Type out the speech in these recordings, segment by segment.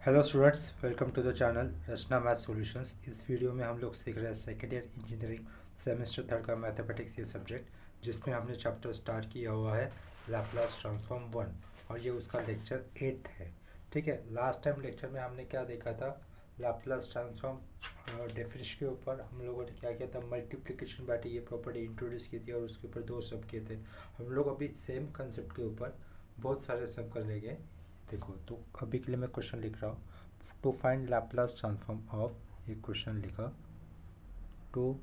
Hello students, welcome to the channel Rachna math solutions. इस video में हम लोग सीख रहे हैं second year engineering semester third का मैथमेटिक्स ये सब्जेक्ट, जिसमें हमने चैप्टर स्टार्ट किया हुआ है लैप्लास ट्रांसफॉर्म 1 और ये उसका लेक्चर 8 है। ठीक है, लास्ट टाइम लेक्चर में हमने क्या देखा था, लैप्लास ट्रांसफॉर्म डेफिनेशन के ऊपर हम लोगों ने क्या किया था, मल्टीप्लिकेशन बाय ये प्रॉपर्टी इंट्रोड्यूस की थी और उसके ऊपर 2 सब किए थे। हम लोग अभी सेम कंसेप्ट के ऊपर बहुत सारे सब कर लेंगे। देखो, तो अभी के लिए मैं क्वेश्चन लिख रहा हूँ, to find Laplace transform of, ये क्वेश्चन लिखा, to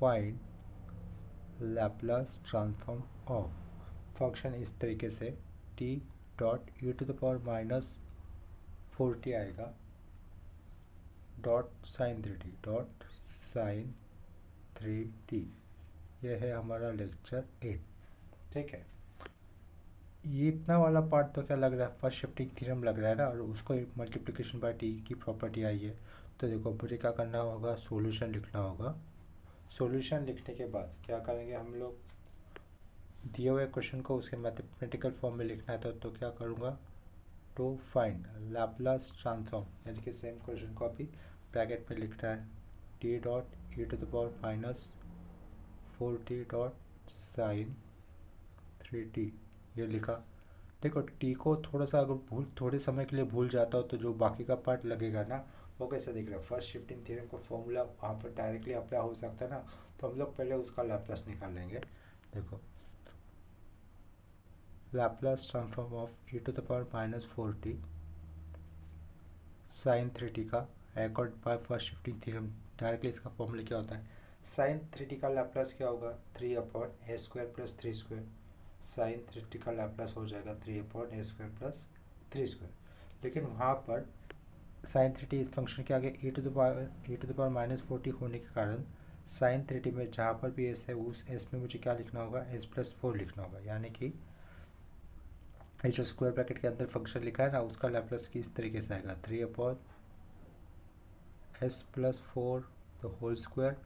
find Laplace transform of function इस तरीके से t dot e to the power minus 4t आएगा डॉट साइन 3t। यह है हमारा लेक्चर 8। ठीक है, ये इतना वाला पार्ट तो क्या लग रहा है, फर्स्ट शिफ्टिंग थ्योरम लग रहा है ना, और उसको मल्टीप्लिकेशन बाय टी की प्रॉपर्टी आई है। तो देखो, मुझे क्या करना होगा, सॉल्यूशन लिखना होगा। सॉल्यूशन लिखने के बाद क्या करेंगे हम लोग, दिए हुए क्वेश्चन को उसके मैथमेटिकल फॉर्म में लिखना है तो क्या करूँगा, टू फाइंड लैप्लास ट्रांसफॉर्म, यानी कि सेम क्वेश्चन को अभी ब्रैकेट में लिखना है, t dot e to the power minus 4t dot sine 3t, ये लिखा। देखो, टी को थोड़ा सा अगर थोड़े समय के लिए भूल जाता हो तो जो बाकी का पार्ट लगेगा ना, वो कैसे दिख रहा है, फर्स्ट शिफ्टिंग थ्योरम का फॉर्मूला वहाँ पर डायरेक्टली अप्लाई हो सकता है ना, तो हम लोग पहले उसका लैप्लास निकाल लेंगे। देखो, Laplace transform of e to the power minus 4t sine 3t का accord by first shifting theorem, directly इसका फॉर्मूला क्या होता है, साइन 3t का लैप्लास क्या होगा, 3/a² प्लस 3² साइन 3t का लैप्लास हो जाएगा 3/a² प्लस 3²। लेकिन वहाँ पर साइन 3t इस फंक्शन के आगे e to the power minus 4t होने के कारण साइन 3t में जहाँ पर भी s है उस s में मुझे क्या लिखना होगा, s+4 लिखना होगा, यानी कि जो स्क्वायर ब्रैकेट के अंदर फंक्शन लिखा है ना, उसका लैप्लास किस तरीके से आएगा, 3/s+4 द होल स्क्वायर,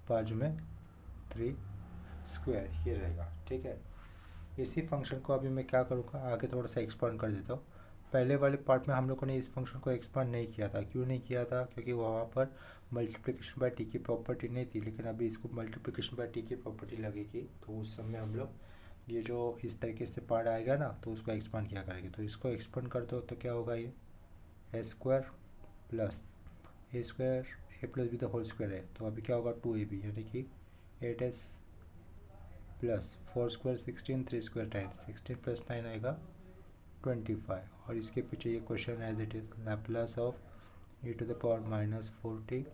बाजू में 3², ये रहेगा। ठीक है, इसी फंक्शन को अभी मैं क्या करूँगा, आगे थोड़ा सा एक्सपांड कर देता हूँ। पहले वाले पार्ट में हम लोगों ने इस फंक्शन को एक्सपांड नहीं किया था। क्यों नहीं किया था, क्योंकि वहाँ पर मल्टीप्लिकेशन बाय टी की प्रॉपर्टी नहीं थी, लेकिन अभी इसको मल्टीप्लिकेशन बाय टी की प्रॉपर्टी लगेगी, तो उस समय हम लोग ये जो इस तरीके से पार्ट आएगा ना, तो उसको एक्सपांड किया करेंगे। तो इसको एक्सपांड कर दो तो क्या होगा, ये a² plus a² a+b the whole square है, तो अभी क्या होगा 2ab, यानी कि 8s प्लस 4² 16 3² 10, 16 प्लस 9 आएगा 25। और इसके पीछे ये question as it is, Laplace of e to the power minus 4t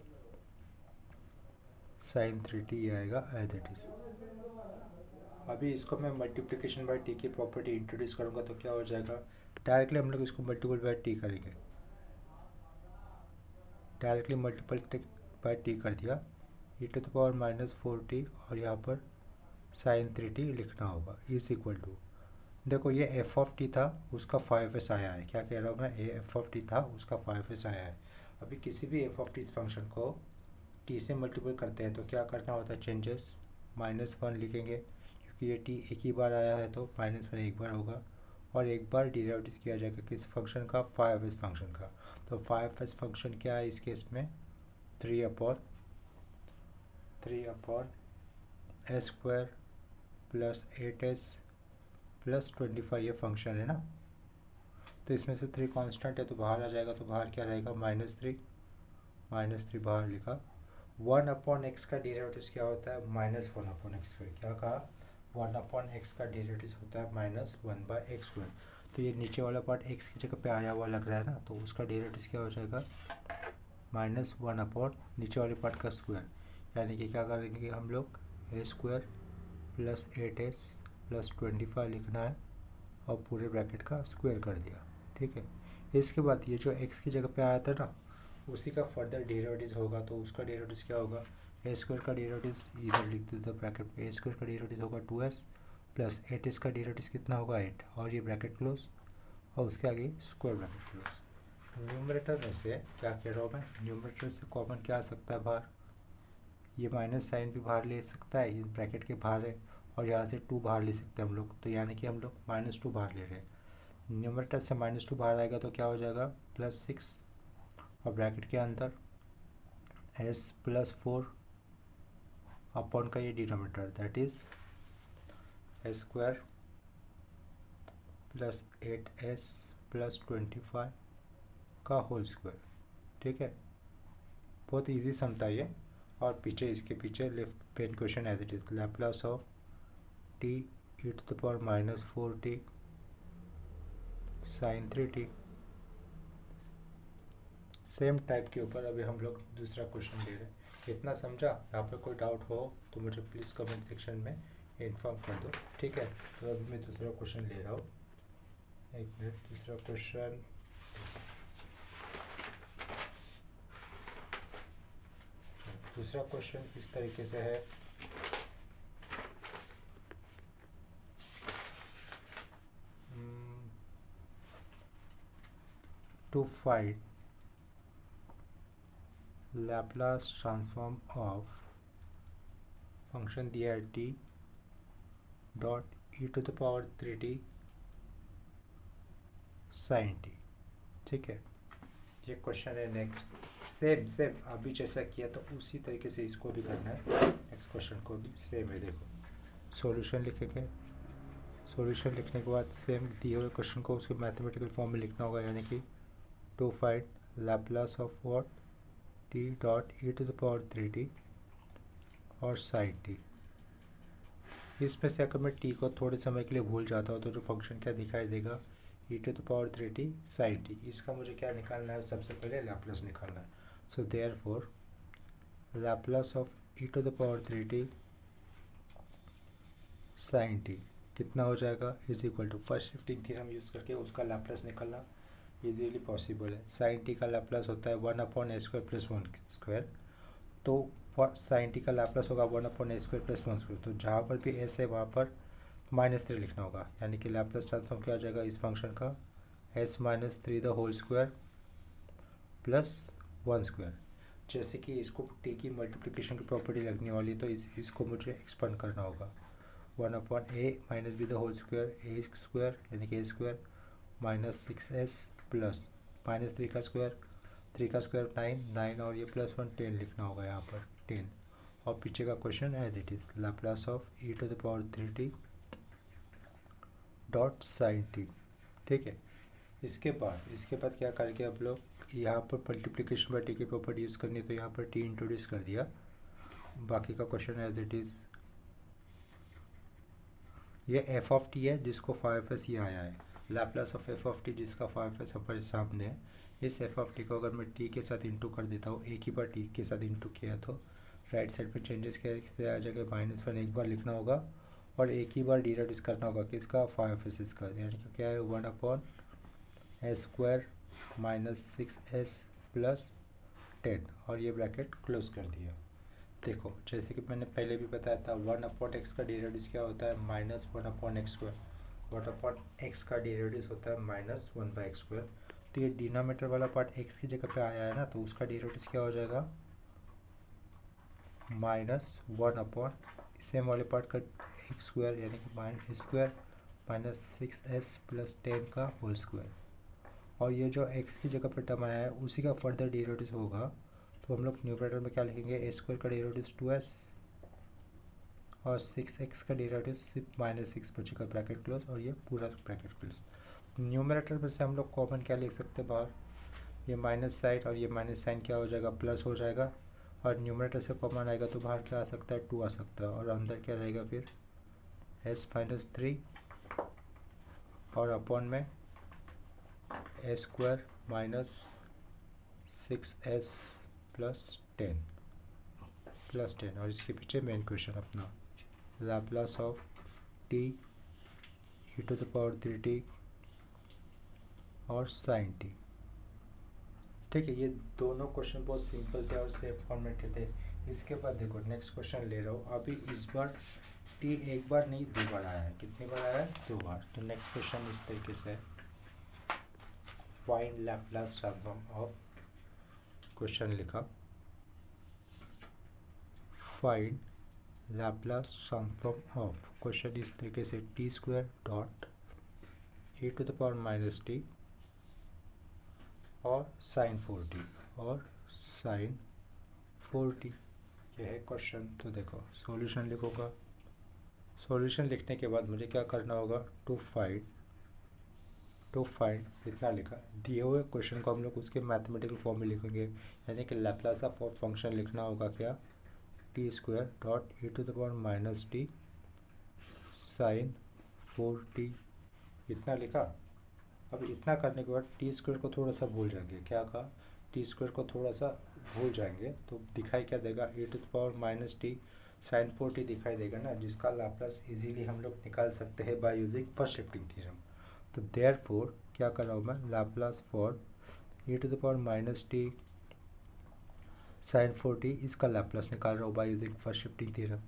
sine 3t, ये आएगा एज इट इज। अभी इसको मैं मल्टीप्लिकेशन बाय टी की प्रॉपर्टी इंट्रोड्यूस करूँगा तो क्या हो जाएगा, डायरेक्टली हम लोग इसको मल्टीपल बाय टी करेंगे, डायरेक्टली मल्टीपल बाय टी कर दिया, e to the power minus 4t और यहाँ पर साइन 3t लिखना होगा, इज इक्वल टू, देखो ये एफ ऑफ टी था उसका 5s आया है, क्या कह रहा हूँ मैं, एफ ऑफ टी था उसका 5s आया है। अभी किसी भी एफ ऑफ टी फंक्शन को टी से मल्टीपल करते हैं तो क्या करना होता है, चेंजेस -1 लिखेंगे, क्योंकि ये टी एक ही बार आया है तो -1 एक बार होगा, और एक बार डेरिवेटिव किया जाएगा किस फंक्शन का, 5s फंक्शन का। तो 5s फंक्शन क्या है इस केस में, 3/s² प्लस 8s प्लस 25, ये फंक्शन है ना। तो इसमें से 3 कांस्टेंट है तो बाहर आ जाएगा, तो बाहर क्या रहेगा, -3 बाहर लिखा। 1/x का डेरिवेटिव क्या होता है, -1/x²। क्या कहा, 1/x का डेरिवेटिव होता है -1/x²। तो ये नीचे वाला पार्ट x की जगह पे आया हुआ लग रहा है ना, तो उसका डेरिवेटिव क्या हो जाएगा, -1/ नीचे वाले पार्ट का स्क्वायर, यानी कि क्या करेंगे हम लोग, a² प्लस 8s प्लस 25 लिखना है और पूरे ब्रैकेट का स्क्वायर कर दिया। ठीक है, इसके बाद ये जो x की जगह पे आया था ना, उसी का फर्दर डेरिवेटिव होगा, तो उसका डेरिवेटिव क्या होगा, a² का डेरिवेटिव इधर लिख देते हैं ब्रैकेट पे, a² का डेरिवेटिव होगा 2s प्लस 8s का डेरिवेटिव कितना होगा 8, और ये ब्रैकेट क्लोज और उसके आगे स्क्वायर ब्रैकेट क्लोज। न्यूमरेटर में से क्या कह रहा हूँ मैं, न्यूमरेटर से कॉमन क्या आ सकता है बाहर, ये माइनस साइन भी बाहर ले सकता है, इस ब्रैकेट के बाहर है, और यहाँ से 2 बाहर ले सकते हैं हम लोग, तो यानी कि हम लोग -2 बाहर ले रहे हैं। न्यूमरेटर से -2 बाहर आएगा तो क्या हो जाएगा +6, और ब्रैकेट के अंदर s +4 अपॉन का ये denominator that is s² + 8s + 25 का होल स्क्वायर। ठीक है, बहुत इजी समता ये। और पीछे इसके पीछे left pen question as it is Laplace of t e⁻⁻⁴t sin 3t। Same type के ऊपर अभी हम लोग दूसरा क्वेश्चन ले रहे हैं। इतना समझा? यहाँ पर कोई डाउट हो तो मुझे प्लीज़ कमेंट सेक्शन में इन्फॉर्म कर दो। ठीक है, तो अभी मैं दूसरा क्वेश्चन ले रहा हूँ। एक मिनट, दूसरा क्वेश्चन इस तरीके से है। To find Laplace transform of function दिया है t dot e⁻3t sin t। ठीक है, ये क्वेश्चन है। नेक्स्ट सेम अभी जैसा किया तो उसी तरीके से इसको भी करना है। नेक्स्ट क्वेश्चन को भी सेम है। देखो सॉल्यूशन लिखेंगे, सॉल्यूशन लिखने के बाद सेम दिए हुए क्वेश्चन को उसके मैथमेटिकल फॉर्म में लिखना होगा, यानी कि to find Laplace of what t dot e⁻3t और sin t। इसमें से अगर मैं t को थोड़े समय के लिए भूल जाता हूँ तो जो फंक्शन क्या दिखाई देगा e⁻3t sin t। इसका मुझे क्या निकालना है? सबसे पहले लैप्लास निकालना है। So therefore Laplace of e⁻3t sin t कितना हो जाएगा is equal to first shifting theorem use करके उसका लैप्लास निकालना इजीली पॉसिबल है। sin t का लैप्लास होता है 1/a² + 1²। तो sin t का लैप्लास होगा 1/a² + 1²। तो जहाँ पर भी s है वहाँ पर -3 लिखना होगा, यानी कि लैप्लास ट्रांसफॉर्म क्या हो जाएगा इस फंक्शन का s-3 द होल स्क्वायर + 1²। जैसे कि इसको t की मल्टीप्लिकेशन की प्रॉपर्टी लगने वाली है तो इसको मुझे एक्सपेंड करना होगा 1/a - b the whole square a² यानी कि a² -6s प्लस -3 का स्क्वायर 3 का स्क्वायर 9 और ये +1 10 लिखना होगा यहाँ पर 10। और पीछे का question as it is Laplace of e⁻3t dot sin t। ठीक है, इसके बाद क्या करके आप लोग यहाँ पर मल्टीप्लिकेशन बाय t की प्रॉपर्टी यूज़ करनी है तो यहाँ पर t इंट्रोड्यूस कर दिया। बाकी का क्वेश्चन एज इट इज़ ये f ऑफ t है जिसको 5s ये आया है। Laplace of f of t जिसका 5s हमारे सामने है। इस f ऑफ t को अगर मैं t के साथ इंटू कर देता हूँ, एक ही बार t के साथ इंटू किया तो राइट साइड पे चेंजेस कैसे आ जाएगा -1 एक बार लिखना होगा और एक ही बार डिराइव करना होगा किसका 5s इसका, यानी कि क्या है 1/a² -6s + 10 और ये ब्रैकेट क्लोज कर दिया। देखो जैसे कि मैंने पहले भी बताया था 1/x का डेरिवेटिव क्या होता है -1/x²। 1/x का डेरिवेटिव होता है -1/x²। तो ये डिनोमिनेटर वाला पार्ट x की जगह पे आया है ना, तो उसका डेरिवेटिव क्या हो जाएगा -1/, सेम वाले पार्ट का x² यानी कि -² -6s + 10 का होल स्क्वायर। और ये जो x की जगह पर टर्म आया है उसी का फर्दर डेरिवेटिव होगा, तो हम लोग न्यूमरेटर में क्या लिखेंगे a² का डेरिवेटिव 2s और 6x का डेरिवेटिव सिर्फ -6 बचेगा ब्रैकेट क्लोज और ये पूरा ब्रैकेट क्लोज। न्यूमरेटर में से हम लोग कॉमन क्या लिख सकते हैं बाहर, ये माइनस साइड और ये माइनस साइन क्या हो जाएगा प्लस हो जाएगा, और न्यूमरेटर से कॉमन आएगा तो बाहर क्या आ सकता है 2 आ सकता है, और अंदर क्या रहेगा फिर s-3 और अपॉन में a² -6s + 10 और इसके पीछे मेन क्वेश्चन अपना लैप्लास ऑफ t e⁻3t और sin t। ठीक है, ये दोनों क्वेश्चन बहुत सिंपल थे और सेम फॉर्मेट के थे। इसके बाद देखो नेक्स्ट क्वेश्चन ले रहा हूँ। अभी इस बार t एक बार नहीं 2 बार आया है। कितनी बार आया है? 2 बार। तो नेक्स्ट क्वेश्चन इस तरीके से है, find Laplace transform of, question लिखा find Laplace transform of, question इस तरीके से t² dot e to the power minus T और साइन 4t और साइन 4t। यह है क्वेश्चन। तो देखो सॉल्यूशन लिखूँगा। सॉल्यूशन लिखने के बाद मुझे क्या करना होगा, टू फाइंड इतना लिखा। दिए हुए क्वेश्चन को हम लोग उसके मैथमेटिकल फॉर्म में लिखेंगे, यानी कि लैप्लास ऑफ फंक्शन लिखना होगा क्या, t square dot e to the power minus t sine 4t। इतना लिखा। अब इतना करने के बाद टी स्क्वायर को थोड़ा सा भूल जाएंगे। क्या कहा, टी स्क्वायर को थोड़ा सा भूल जाएंगे तो दिखाई क्या देगा, e to the power minus t sine 4t दिखाई देगा ना, जिसका लाप्लास इजीली हम लोग निकाल सकते हैं by using first shifting theorem. तो देयरफॉर क्या कर रहा हूँ मैं, Laplace for e to the power minus t sine 4t, इसका लाप्लास निकाल रहा हूँ by using first shifting theorem.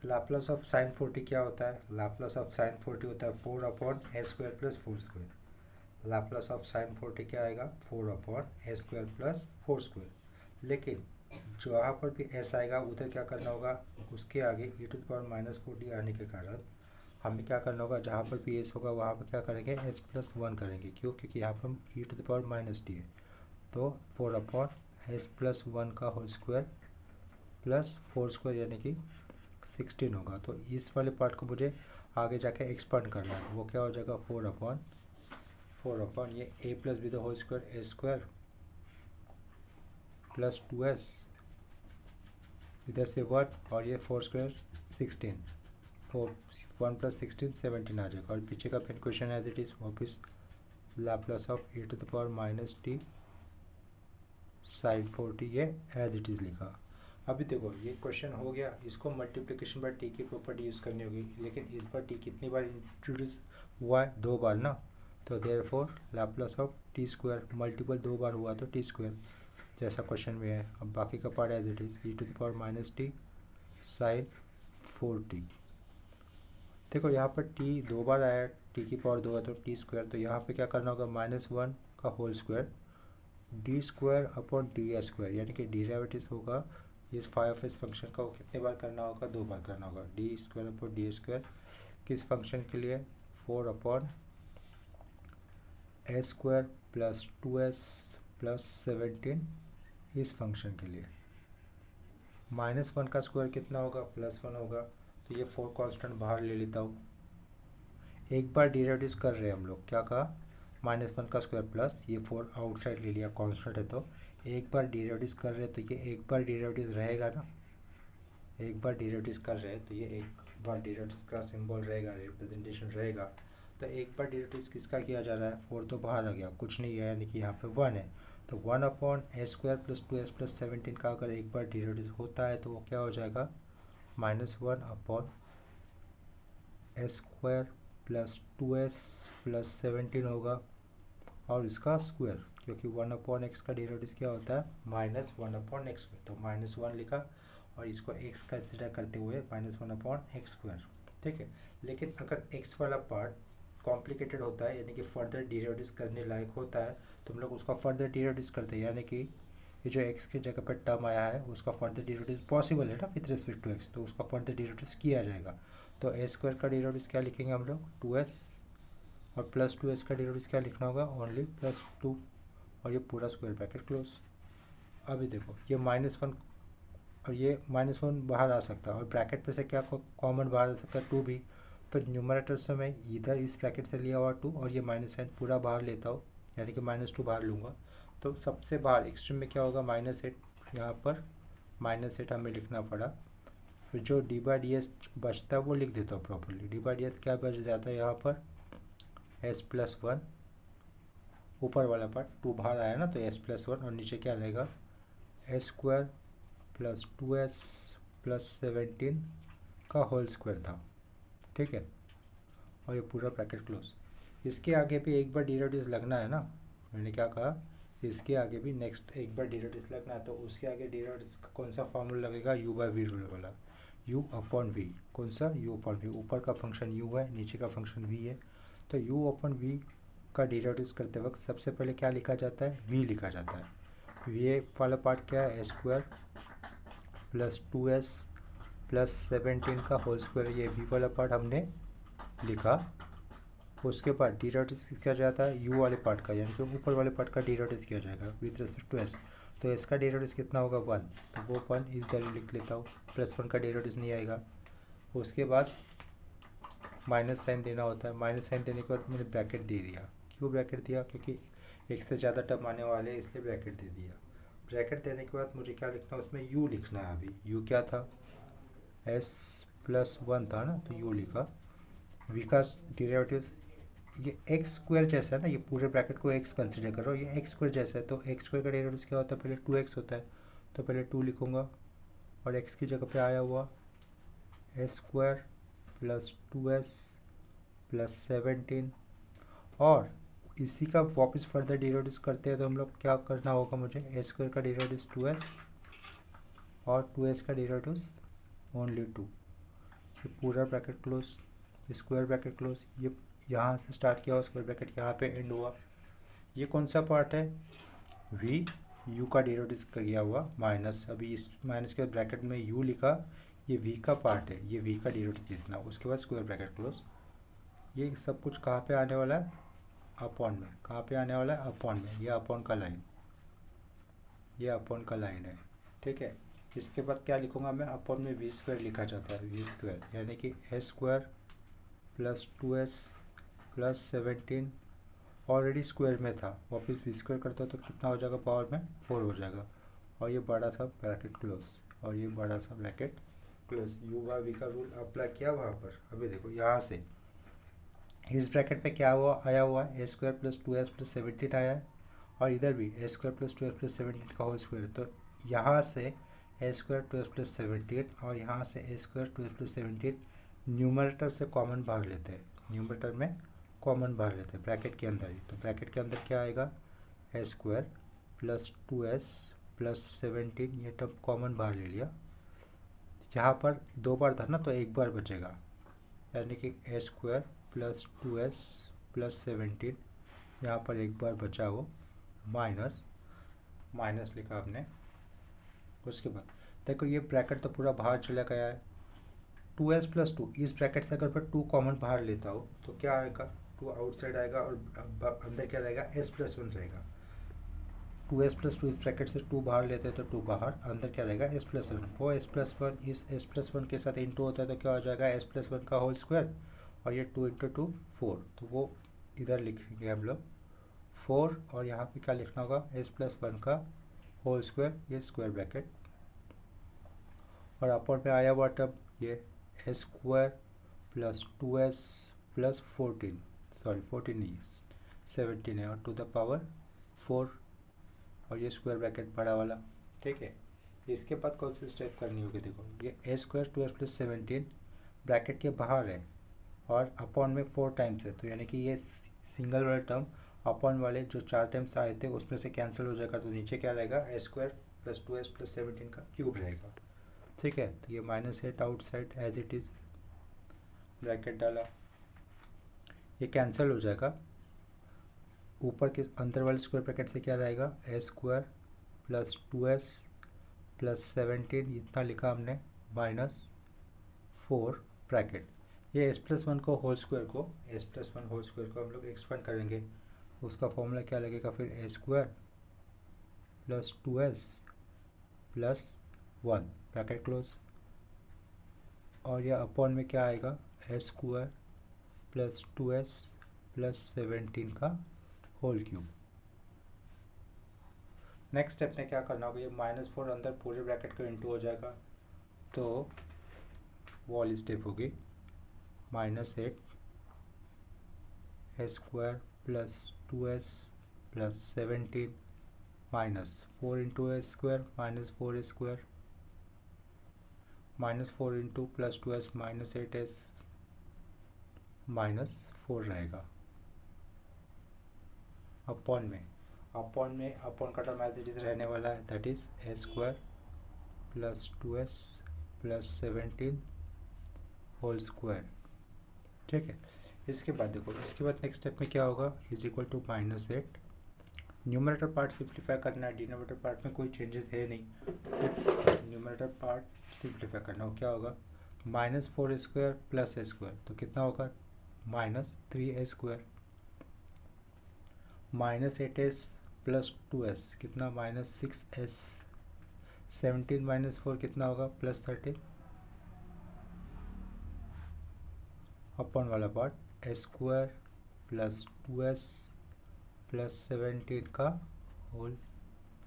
Laplace of sine 4t क्या होता है, लाप्लास ऑफ साइन 4t होता है 4 upon s square plus 4 square. Laplace of sine 4t क्या आएगा, 4 upon s square plus 4 square. लेकिन जहाँ पर भी एस आएगा उधर क्या करना होगा, उसके आगे e to the power minus 4t आने के कारण हमें क्या करना होगा, जहाँ पर भी एस होगा वहाँ पर क्या करेंगे, एस प्लस 1 करेंगे। क्यों, क्योंकि यहाँ पर e to the power minus t है। तो 4 अपॉन एस प्लस 1 का होल स्क्वायर प्लस 4 स्क्वायर यानी कि 16 होगा। तो इस वाले पार्ट को मुझे आगे जाके एक्सपांड करना है। वो क्या हो जाएगा, 4 अपॉन ये A plus B the whole square A square plus 2s, इधर से 1 और ये 4 स्क्वायर 16, 1 प्लस 16 17 आ जाएगा। और पीछे का फिर क्वेश्चन एज इट इज वापस Laplace of e to the power minus t sine 4t, ये एज इट इज़ लिखा। अभी देखो ये क्वेश्चन हो गया, इसको मल्टीप्लिकेशन बाय टी की प्रॉपर्टी यूज़ करनी होगी। लेकिन इस बार टी कितनी बार इंट्रोड्यूस हुआ है, 2 बार ना। तो therefore Laplace of t square multiple 2 बार हुआ तो टी स्क्वायर, जैसा क्वेश्चन में है। अब बाकी का part as it is e to the power minus t sine 4t। देखो यहाँ पर टी 2 बार आया, टी की पावर 2 है तो टी स्क्वायर। तो यहाँ पे क्या करना होगा, -1 का whole square D square upon D square, यानी कि डेरिवेटिव होगा इस फाई ऑफ इस फंक्शन का। वो कितने बार करना होगा, 2 बार करना होगा। D square upon D square किस फंक्शन के लिए, 4 upon a square plus 2s plus 17 इस फंक्शन के लिए। -1 का स्क्वायर कितना होगा, +1 होगा। तो ये 4 कांस्टेंट बाहर ले लेता हूँ। एक बार डेरिवेटिव कर रहे हैं हम लोग, क्या कहा, -1 का स्क्वायर प्लस ये 4 आउटसाइड ले लिया, कांस्टेंट है तो एक बार डेरिवेटिव कर रहे हैं तो ये एक बार डेरिवेटिव रहेगा ना। एक बार डेरिवेटिव कर रहे हैं तो ये एक बार डेरिवेटिव का सिंबल रहेगा, रिप्रेजेंटेशन रहेगा। तो एक बार डेरिवेटिव किसका किया जा रहा है, 4 तो बाहर आ गया, कुछ नहीं है, यानी कि यहाँ पे 1 है। तो 1 upon a square plus 2s plus 17 का अगर एक बार डेरिवेटिव होता है तो वो क्या हो जाएगा, -1 upon a square plus 2s plus 17 होगा और इसका स्क्वायर, क्योंकि 1 अपॉन एक्स का डेरिवेटिव क्या होता है, -1 अपॉन एक्स। तो -1 लिखा और इसको x कंसिडर करते हुए -1 अपॉन एक्स स्क्वायर। ठीक है। लेकिन अगर x वाला पार्ट कॉम्प्लिकेटेड होता है, यानी कि फर्दर डेरिवेटिव करने लायक होता है, तो हम लोग उसका फर्दर डेरिवेटिव करते हैं। यानी कि ये जो x की जगह पर टर्म आया है उसका फर्दर डेरिवेटिव पॉसिबल है ना विथ रिस्पेक्ट टू x, तो उसका फर्दर डेरिवेटिव किया जाएगा। तो ए स्क्वायर का डेरिवेटिव क्या लिखेंगे हम लोग, 2s, और प्लस 2s का डेरिवेटिव क्या लिखना होगा, ओनली +2, और ये पूरा स्क्वायर ब्रैकेट क्लोज। अभी देखो ये -1 और ये -1 बाहर आ सकता है, और ब्रैकेट पे से क्या कॉमन बाहर आ सकता है, 2 भी। तो न्यूमरेटर से मैं इधर इस ब्रैकेट से लिया हुआ 2 और ये -8 पूरा बाहर लेता हूँ, यानी कि -2 बाहर लूँगा। तो सबसे बाहर एक्सट्रीम में क्या होगा, -8, यहाँ पर -8 हमें लिखना पड़ा। फिर जो d/ds बचता है वो लिख देता हूँ प्रॉपरली। d/ds क्या बच जाता है यहाँ पर, s+1, ऊपर वाला पार्ट 2 बाहर आया ना तो s+1, और नीचे क्या रहेगा, ए स्क्वायर प्लस 2s प्लस 17 का होल स्क्वायर था। ठीक है, और ये पूरा ब्रैकेट क्लोज। इसके आगे भी एक बार डेरिवेटिव लगना है ना, मैंने क्या कहा, इसके आगे भी नेक्स्ट एक बार डेरिवेटिव लगना है। तो उसके आगे डेरिवेटिव का कौन सा फॉर्मूला लगेगा, u/v रूल वाला, u/v। कौन सा, u/v। ऊपर का फंक्शन u है, नीचे का फंक्शन v है। तो u/v का डेरिवेटिव करते वक्त सबसे पहले क्या लिखा जाता है, v लिखा जाता है। v वाला पार्ट क्या है, ए स्क्वायर प्लस 2s प्लस 17 का होल स्क्वायर, ये v वाला पार्ट हमने लिखा। उसके बाद डेरिवेटिव किया जाता है यू वाले पार्ट का, यानी कि ऊपर वाले पार्ट का डेरिवेटिव किया जाएगा विद रिस्पेक्ट टू एस। तो एस का डेरिवेटिव कितना होगा 1, तो वो 1 इस तरह लिख लेता हूँ, +1 का डेरिवेटिव नहीं आएगा। उसके बाद माइनस साइन देना होता है, माइनस साइन देने के बाद मैंने ब्रैकेट दे दिया। क्यों ब्रैकेट दिया? क्योंकि एक से ज़्यादा टर्म आने वाले हैं, इसलिए ब्रैकेट दे दिया। ब्रैकेट देने के बाद मुझे क्या लिखना है उसमें, यू लिखना है। अभी यू क्या था, s+1 था ना, तो यू लिखा। वी का डेरिवेटिव ये एक्स स्क्वायर जैसा है ना, ये पूरे ब्रैकेट को एक्स कंसिडर करो, ये एक्स स्क्वायर जैसा है, तो एक्स स्क्वायर का डेरिवेटिव क्या होता है, पहले 2x होता है, तो पहले 2 लिखूँगा और x की जगह पे आया हुआ s² + 2s + 17, और इसी का वापस फर्दर डेरिवेटिव करते हैं तो हम लोग क्या करना होगा, मुझे s² का डेरिवेटिव 2s और 2s का डेरिवेटिव ओनली 2। ये पूरा bracket close, square bracket close, ये यहाँ से स्टार्ट किया हुआ स्क्वायर ब्रैकेट यहाँ पे एंड हुआ। ये कौन सा पार्ट है, v u का डेरिवेटिव किया हुआ माइनस, अभी इस माइनस के ब्रैकेट में u लिखा, ये v का पार्ट है, ये v का डेरिवेटिव लिखना। उसके बाद स्क्वायर ब्रैकेट क्लोज। ये सब कुछ कहाँ पे आने वाला है, अपॉन में। कहाँ पे आने वाला है, अपॉन में। ये अपॉन का लाइन, ये अपॉन का लाइन है, ठीक है। इसके बाद क्या लिखूँगा मैं, अपॉन में v² लिखा जाता है, v², यानी कि s² + 2s + 17 ऑलरेडी स्क्वायर में था, वापस v² करता तो कितना हो जाएगा, पावर में 4 हो जाएगा। और ये बड़ा सा ब्रैकेट क्लोज, और ये बड़ा सा bracket close. u by v का रूल अप्लाई किया वहाँ पर। अभी देखो यहाँ से इस ब्रैकेट पे क्या हुआ, आया हुआ है s² + 2s + 17 आया है, और इधर भी s² + 2s + 17 का होल स्क्वायर। तो यहाँ से s² 2s + 17 और यहाँ से s² 2s + 17 न्यूमरेटर से कॉमन भाग लेते हैं, न्यूमरेटर में कॉमन भाग लेते हैं ब्रैकेट के अंदर ही। तो ब्रैकेट के अंदर क्या आएगा, s² + 2s + 17, ये तब कॉमन बाहर ले लिया। यहाँ पर 2 बार था ना, तो 1 बार बचेगा, यानी कि s² + 2s + 17, यहाँ पर 1 बार बचा हो, माइनस माइनस लिखा आपने। उसके बाद देखो ये ब्रैकेट तो पूरा बाहर चला गया है, 2s + 2, इस ब्रैकेट से अगर मैं 2 कॉमन बाहर लेता हूँ तो क्या आएगा, 2 आउटसाइड आएगा और अंदर क्या रहेगा, s+1 रहेगा। 2s + 2 इस ब्रैकेट से 2 बाहर लेते हैं तो 2 बाहर, अंदर क्या रहेगा, s+1। वो s+1 इस s+1 के साथ इंटू होता है तो क्या हो जाएगा, s+1 का होल स्क्वायर, और ये 2 × 2 4, तो वो इधर लिखेंगे हम लोग 4, और यहाँ पे क्या लिखना होगा, s+1 का होल स्क्वायर, ये स्क्वायर ब्रैकेट, और अपर पे आया हुआ टर्म ये s² + 2s + 14, सॉरी 14 नहीं 17 है, और टू द पावर 4, और ये स्क्वायर ब्रैकेट बड़ा वाला, ठीक है। इसके बाद कौन सी स्टेप करनी होगी, देखो ये s² 2s + 17 ब्रैकेट के बाहर है और अपॉन में 4 टाइम्स है, तो यानी कि ये सिंगल वाला टर्म अपॉन वाले जो 4 टाइम्स आए थे उसमें से कैंसिल हो जाएगा, तो नीचे क्या रहेगा, s² + 2s + 17 का क्यूब रहेगा, ठीक है। तो ये -8 outside as it is, bracket डाला, ये कैंसिल हो जाएगा। ऊपर के अंदर वाले स्क्वायर ब्रैकेट से क्या रहेगा, s² + 2s + 17, इतना लिखा हमने, -4 ब्रैकेट। ये s+1 को होल स्क्वायर को, s+1 होल स्क्वायर को हम लोग एक्सपेंड करेंगे, उसका फॉर्मूला क्या लगेगा फिर, s² + 2s + 1 ब्रैकेट क्लोज, और यह अपॉन में क्या आएगा, s² + 2s + 17 का होल क्यूब। नेक्स्ट स्टेप में क्या करना होगा, ये -4 अंदर पूरे ब्रैकेट को इंटू हो जाएगा, तो वॉल स्टेप होगी -8 s² + 2s + 17 -4 × s² -4s² -4 × + 2s -8s -4 रहेगा, अपॉन में अपॉन का टर्म एज इट इज़ रहने वाला है, that is s² + 2s + 17 whole square, ठीक है। इसके बाद देखो, इसके बाद नेक्स्ट स्टेप में क्या होगा, = -8, न्यूमरेटर पार्ट सिंप्लीफाई करना है, डिनोमिनेटर पार्ट में कोई चेंजेस है नहीं, सिर्फ न्यूमरेटर पार्ट सिंप्लीफाई करना हो। क्या होगा, -4² + s², तो कितना होगा, minus 3a² minus 8s plus 2s कितना माइनस 6s 17 माइनस 4 कितना होगा प्लस 13 अपन वाला part a² plus 2s plus 17 का होल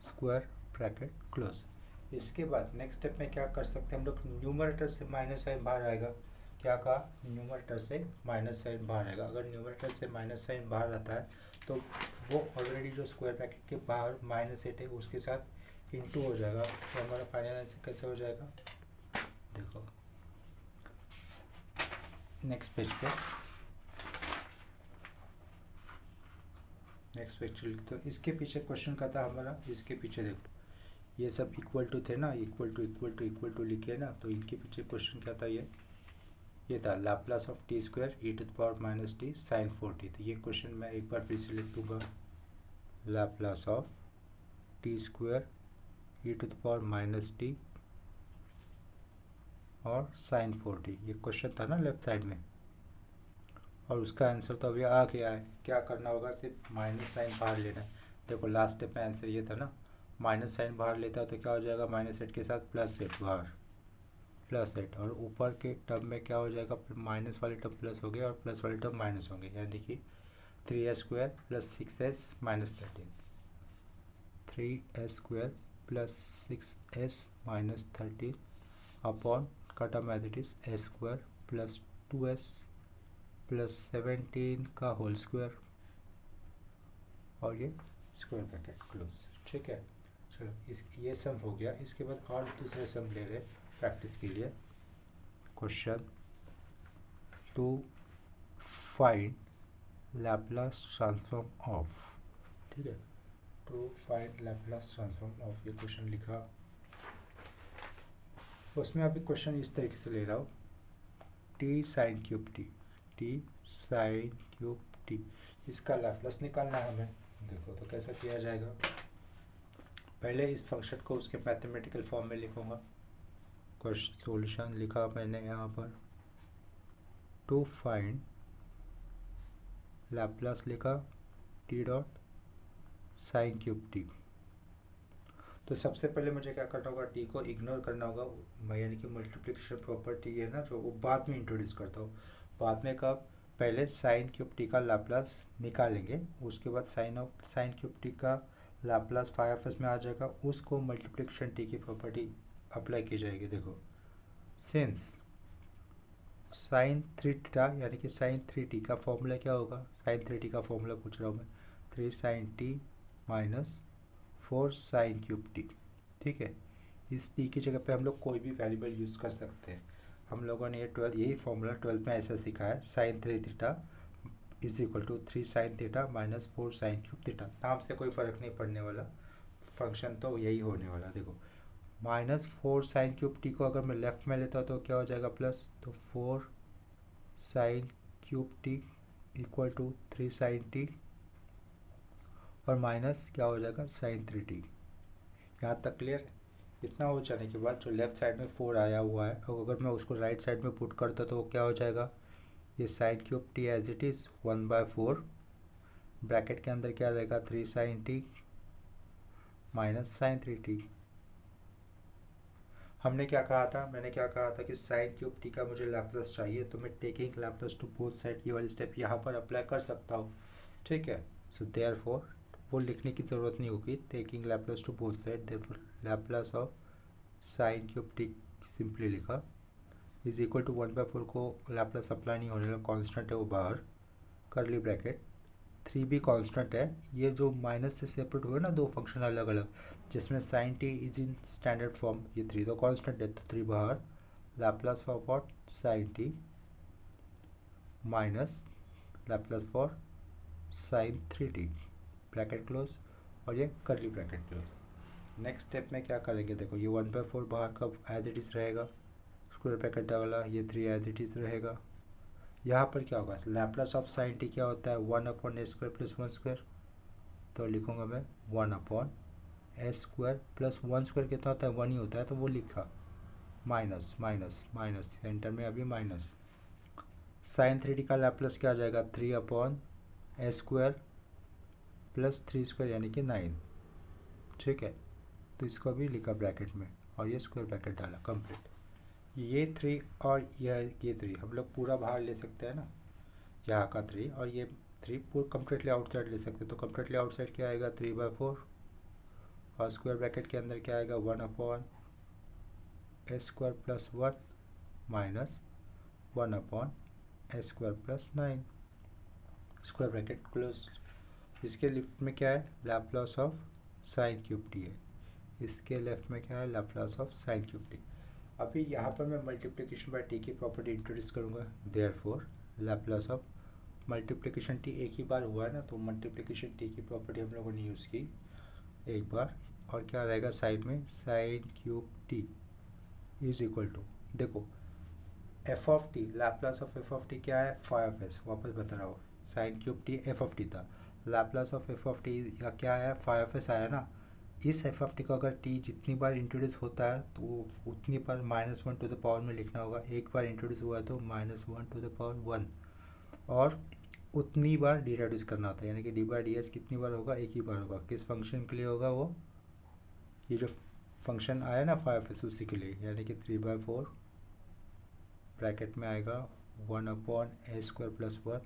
स्क्वायर ब्रैकेट क्लोज। इसके बाद नेक्स्ट स्टेप में क्या कर सकते हैं हम लोग, न्यूमरेटर से माइनस साइन बाहर आएगा। क्या कहा, न्यूमरेटर से माइनस साइन बाहर आएगा। अगर न्यूमरेटर से माइनस साइन बाहर आता है तो वो ऑलरेडी जो स्क्वायर ब्रैकेट के बाहर -8 है उसके साथ इंटू हो जाएगा। तो हमारा फाइनल आंसर कैसे हो जाएगा, देखो नेक्स्ट पेज पे, नेक्स्ट पेज। तो इसके पीछे क्वेश्चन का था हमारा, इसके पीछे देखो ये सब इक्वल टू थे ना, इक्वल टू लिखे ना, तो इनके पीछे क्वेश्चन क्या था, ये था Laplace of t square e to the power minus t sine 4t। तो ये क्वेश्चन मैं एक बार फिर से लिख दूंगा, Laplace of t square e to the power minus T और साइन 4t, ये क्वेश्चन था ना लेफ्ट साइड में, और उसका आंसर तो अभी आ गया है। क्या करना होगा, सिर्फ माइनस साइन बाहर लेना है। देखो लास्ट स्टेप में आंसर ये था ना, माइनस साइन बाहर लेता तो क्या हो जाएगा, -8 के साथ +8 बाहर +8, और ऊपर के टर्म में क्या हो जाएगा, माइनस वाले टर्म प्लस हो गए और प्लस वाले टर्म माइनस होंगे, यानी कि 3s² plus 6s minus 13, 3s² plus 6s minus 13 upon का term as it is a² plus 2s plus 17 का होल स्क्वायर और ये स्क्वायर ब्रैकेट क्लोज। ठीक है, चलो ये सम हो गया। इसके बाद और दूसरे सम ले रहे प्रैक्टिस के लिए। Question to find Laplace transform of, ठीक है, to find Laplace transform of, ये क्वेश्चन लिखा। उसमें अभी क्वेश्चन इस तरीके से ले रहा हूँ, टी साइन क्यूब टी, इसका लैप्लास निकालना है हमें। देखो तो कैसा किया जाएगा, पहले इस फंक्शन को उसके मैथमेटिकल फॉर्म में लिखूंगा। क्वेश्चन सॉल्यूशन लिखा मैंने यहाँ पर, टू फाइंड लैप्लास लिखा T dot sign cube T. तो सबसे पहले मुझे क्या करना होगा, टी को इग्नोर करना होगा, यानी कि मल्टीप्लिकेशन प्रॉपर्टी है ना जो, वो बाद में इंट्रोड्यूस करता हूँ। बाद में कब, पहले साइन क्यूब टी का लाप्लास निकालेंगे, उसके बाद साइन क्यूब टी का लाप्लास 5s में आ जाएगा, उसको मल्टीप्लिकेशन टी की प्रॉपर्टी अप्लाई की जाएगी। देखो सिंस साइन 3θ यानी कि साइन 3t का फॉर्मूला क्या होगा, साइन 3t का फॉर्मूला पूछ रहा हूँ मैं, 3 sine t minus 4 sine cube t. ठीक है, इस टी की जगह पे हम लोग कोई भी वेरिएबल यूज़ कर सकते हैं। हम लोगों ने ये 12 यही फॉर्मूला 12 में ऐसा सीखा है, sine 3θ is equal to 3 sine theta minus 4 sine cube theta. नाम से कोई फ़र्क नहीं पड़ने वाला, फंक्शन तो यही होने वाला। देखो -4 साइन क्यूब टी को अगर मैं लेफ्ट में लेता हूँ तो क्या हो जाएगा प्लस, तो 4 sine cube t equal to 3 sine t और माइनस क्या हो जाएगा साइन 3t। यहाँ तक क्लियर। इतना हो जाने के बाद जो लेफ्ट साइड में 4 आया हुआ है, और अगर मैं उसको राइट साइड में पुट करता तो क्या हो जाएगा, ये sine cube t as it is 1/4 bracket के अंदर क्या रहेगा 3 sine t minus sign 3t। हमने क्या कहा था, मैंने क्या कहा था कि साइन क्यूब टी का मुझे लैप्लास चाहिए, तो मैं taking Laplace to both side ये वाली स्टेप यहाँ पर अप्लाई कर सकता हूँ। ठीक है, सो देयरफॉर वो लिखने की ज़रूरत नहीं होगी, taking Laplace to both side, therefore Laplace of sine cube t simply लिखा इज इक्वल टू 1/4 को लैप्लास अप्लाई नहीं होने लगा, कॉन्स्टेंट है वो बाहर, करली ब्रैकेट 3 भी कॉन्स्टेंट है। ये जो माइनस से सेपरेट हुए ना दो फंक्शन अलग अलग, जिसमें sine t is in standard form, ये 3 तो कॉन्स्टेंट है तो 3 बाहर, Laplace for what sine t minus Laplace for sine 3t bracket close और ये curly bracket close. Next step में क्या करेंगे, देखो ये 1/4 बाहर का एज इट इज़ रहेगा, स्क्वायर ब्रैकेट डाला, ये 3 एज इट इज़ रहेगा। यहाँ पर क्या होगा, लैप्लास ऑफ साइन टी क्या होता है 1/a² प्लस 1², तो लिखूँगा मैं 1/a² प्लस 1² कितना होता है 1 ही होता है, तो वो लिखा माइनस माइनस माइनस, सेंटर में अभी माइनस साइन 3t का लैप्लस क्या आ जाएगा 3/s² प्लस 3² यानी कि 9। ठीक है, तो इसको भी लिखा ब्रैकेट में और ये स्क्वायर ब्रैकेट डाला, कंप्लीट। ये 3 और ये 3 हम लोग पूरा बाहर ले सकते हैं ना, यहाँ का 3 और ये 3 पूरा कम्प्लीटली आउटसाइड ले सकते हैं। तो कम्प्लीटली आउटसाइड क्या आएगा 3/4 और स्क्वायर ब्रैकेट के अंदर क्या आएगा 1/s² plus 1 minus 1/s² plus 9, square bracket close. इसके लेफ्ट में क्या है Laplace of sine cube T है, इसके लेफ्ट में क्या है Laplace of sine cube T. अभी यहाँ पर मैं मल्टीप्लिकेशन बाय टी की प्रॉपर्टी इंट्रोड्यूस करूँगा। Therefore Laplace of multiplication T एक ही बार हुआ है ना, तो मल्टीप्लिकेशन टी की प्रॉपर्टी हम लोगों ने यूज़ की एक बार, और क्या रहेगा साइड में sine cube t is equal to, देखो f of t, Laplace of f of t क्या है 5s, वापस बता रहा हूँ sine cube t f of t था, Laplace of f of t का क्या है 5s आया ना। इस एफ ऑफ टी को अगर टी जितनी बार इंट्रोड्यूस होता है तो उतनी बार -1 टू द पावर में लिखना होगा। एक बार इंट्रोड्यूस हुआ है तो -1 टू द पावर 1, और उतनी बार डी रिड्यूस करना होता है, यानी कि डी बाई डी एस कितनी बार होगा एक ही बार होगा। किस फंक्शन के लिए होगा वो, ये जो फंक्शन आया ना 5s उसी के लिए, यानी कि 3/4 ब्रैकेट में आएगा 1/s² plus 1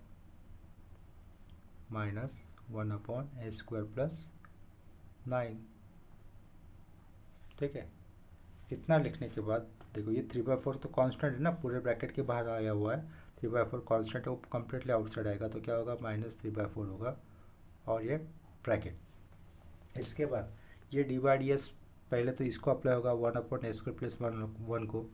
minus 1/s² plus 9। ठीक है, इतना लिखने के बाद देखो ये 3/4 तो कांस्टेंट है ना, पूरे ब्रैकेट के बाहर आया हुआ है, 3/4 कांस्टेंट है, वो कम्प्लीटली आउटसाइड आएगा तो क्या होगा -3/4 होगा और ये ब्रैकेट। इसके बाद ये डी बाई डी एस पहले तो इसको अप्लाई होगा 1/s² प्लस 1 को,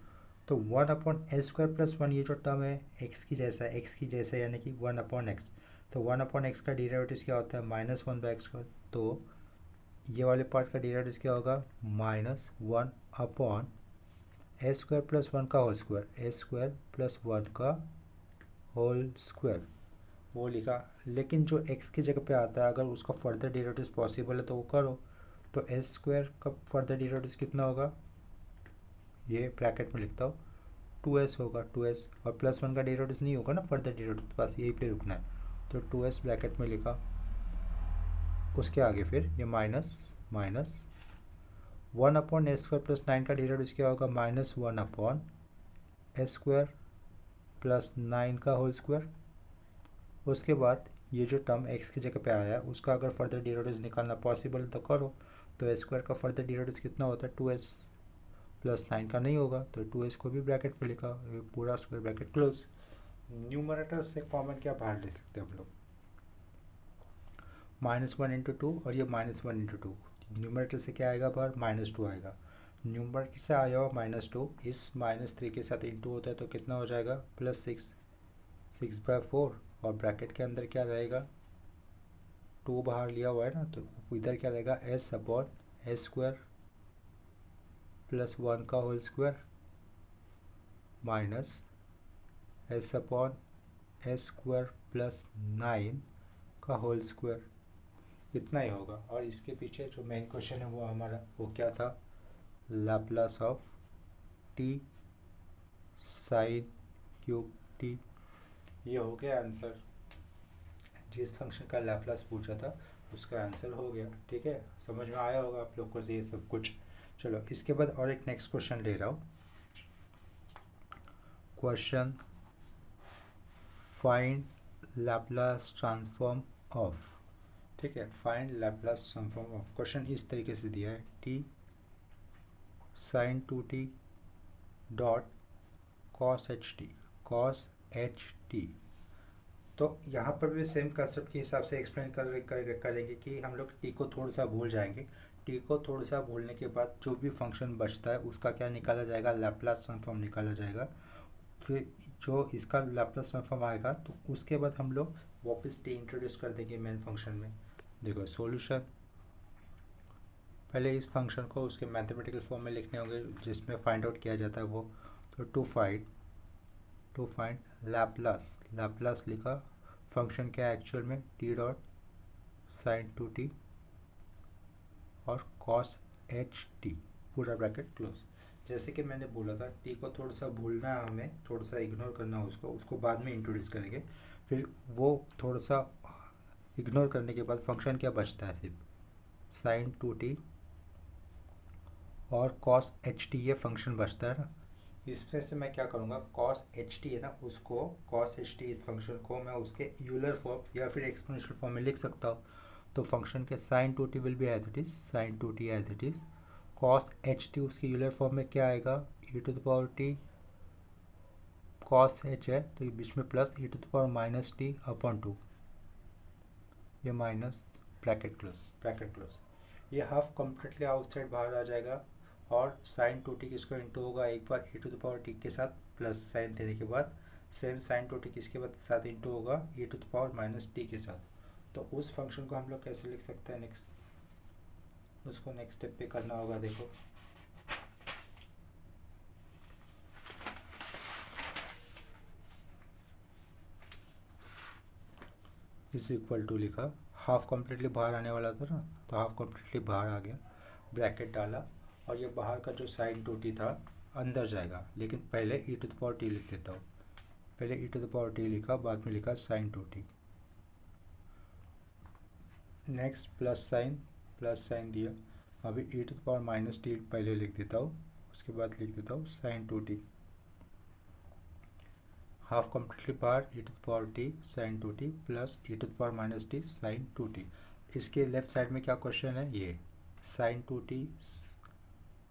तो 1/s² प्लस 1 ये जो टर्म है x की जैसा है, x की जैसा यानी कि 1/x, तो 1/x का डेरिवेटिव क्या होता है -1/x², तो ये वाले पार्ट का डेरिवेटिव क्या होगा -1/s² प्लस 1 का होल स्क्वायर, s² प्लस 1 का होल स्क्वायर, वो लिखा। लेकिन जो x की जगह पे आता है अगर उसका फर्दर डेरिवेटिव पॉसिबल है तो वो करो, तो s² का फर्दर डेरिवेटिव कितना होगा, ये ब्रैकेट में लिखता हूँ 2s होगा 2s, और प्लस 1 का डेरिवेटिव नहीं होगा ना फर्दर डेरिवेटिव, बस यहीं पे रुकना है, तो 2s ब्रैकेट में लिखा। उसके आगे फिर ये माइनस 1/s² प्लस 9 का डेरिवेटिव क्या होगा -1/s² प्लस 9 का होल स्क्वायर। उसके बाद ये जो टर्म x की जगह पे आया है उसका अगर फर्दर डेरिवेटिव निकालना पॉसिबल तो करो, तो s² का फर्दर डेरिवेटिव कितना होता है 2s प्लस 9 का नहीं होगा, तो 2s को भी ब्रैकेट पे लिखा, पूरा स्क्वायर ब्रैकेट क्लोज। न्यूमरेटर से कॉमन क्या बाहर ले सकते हैं हम लोग, -1/2 और ये -1/2, न्यूमरेटर से क्या आएगा बाहर -2 आएगा, न्यूमरेटर से आया हुआ -2 इस -3 के साथ इंटू होता है तो कितना हो जाएगा +6, 6/4, और ब्रैकेट के अंदर क्या रहेगा 2 बाहर लिया हुआ है ना, तो इधर क्या रहेगा s/s² प्लस 1 का whole square minus s/s² plus 9 का होल स्क्वायर, इतना ही होगा। और इसके पीछे जो मेन क्वेश्चन है वो हमारा वो क्या था, Laplace of T sign cube T, ये हो गया आंसर। जिस फंक्शन का लैप्लस पूछा था उसका आंसर हो गया। ठीक है, समझ में आया होगा आप लोग को ये सब कुछ। चलो इसके बाद और एक नेक्स्ट क्वेश्चन ले रहा हूँ, question find Laplace transform of. ठीक है, find Laplace transform of, question इस तरीके से दिया है t sin 2t dot cos ht। तो यहाँ पर भी सेम कंसेप्ट के हिसाब से एक्सप्लेन करेंगे कि हम लोग टी को थोड़ा सा भूल जाएंगे। टी को थोड़ा सा भूलने के बाद जो भी फंक्शन बचता है उसका क्या निकाला जाएगा, लैप्लस ट्रांसफॉर्म निकाला जाएगा। फिर जो इसका लैप्लस ट्रांसफॉर्म आएगा तो उसके बाद हम लोग वापस टी इंट्रोड्यूस कर देंगे मेन फंक्शन में। देखो सॉल्यूशन, पहले इस फंक्शन को उसके मैथमेटिकल फॉर्म में लिखने होंगे जिसमें फाइंड आउट किया जाता है वो, तो टू फाइंड लैप्लस लिखा, फंक्शन क्या है एक्चुअल में टी डॉट साइन 2t और cos ht, पूरा ब्रैकेट क्लोज। जैसे कि मैंने बोला था टी को थोड़ा सा भूलना है, हमें थोड़ा सा इग्नोर करना है उसको बाद में इंट्रोड्यूस करेंगे। फिर वो थोड़ा सा इग्नोर करने के बाद फंक्शन क्या बचता है, सिर्फ साइन 2t और कॉस एच टी, ये फंक्शन बचता है ना। इसमें से मैं क्या करूँगा, कॉस एच टी है ना, उसको कॉस एच टी इस फंक्शन को मैं उसके यूलर फॉर्म या फिर एक्सपोनेंशियल फॉर्म में लिख सकता हूँ। तो फंक्शन के sine 2t will be as it is sine 2t as it is, cos h t उसकी यूलर फॉर्म में क्या आएगा, e to the power t cos h है तो ये बीच में plus e to the power minus t upon 2, ये माइनस ब्रैकेट क्लोज, ये हाफ कम्प्लीटली आउटसाइड बाहर आ जाएगा। और साइन 2t किसको इंटू होगा, एक बार ई टू द पावर टी के साथ प्लस साइन देने के बाद सेम साइन 2t किसके साथ इंटू होगा, e to the power minus t के साथ। तो उस फंक्शन को हम लोग कैसे लिख सकते हैं, नेक्स्ट उसको नेक्स्ट स्टेप पे करना होगा। देखो इज इक्वल टू लिखा, हाफ कम्प्लीटली बाहर आने वाला था ना, तो हाफ कम्प्लीटली बाहर आ गया, ब्रैकेट डाला, और ये बाहर का जो साइन 2t था अंदर जाएगा, लेकिन पहले ई टू द पावर टी लिख देता हूँ। पहले ई टू द पावर टी लिखा, बाद में लिखा sign 2t, next plus sine दिया, अभी e to the power minus t पहले लिख देता हूँ, उसके बाद लिख देता हूँ साइन 2t, हाफ कम्प्लीटली बाहर e to the power t sine 2t plus e to the power minus t sine 2t। इसके लेफ्ट साइड में क्या क्वेश्चन है, ये साइन 2t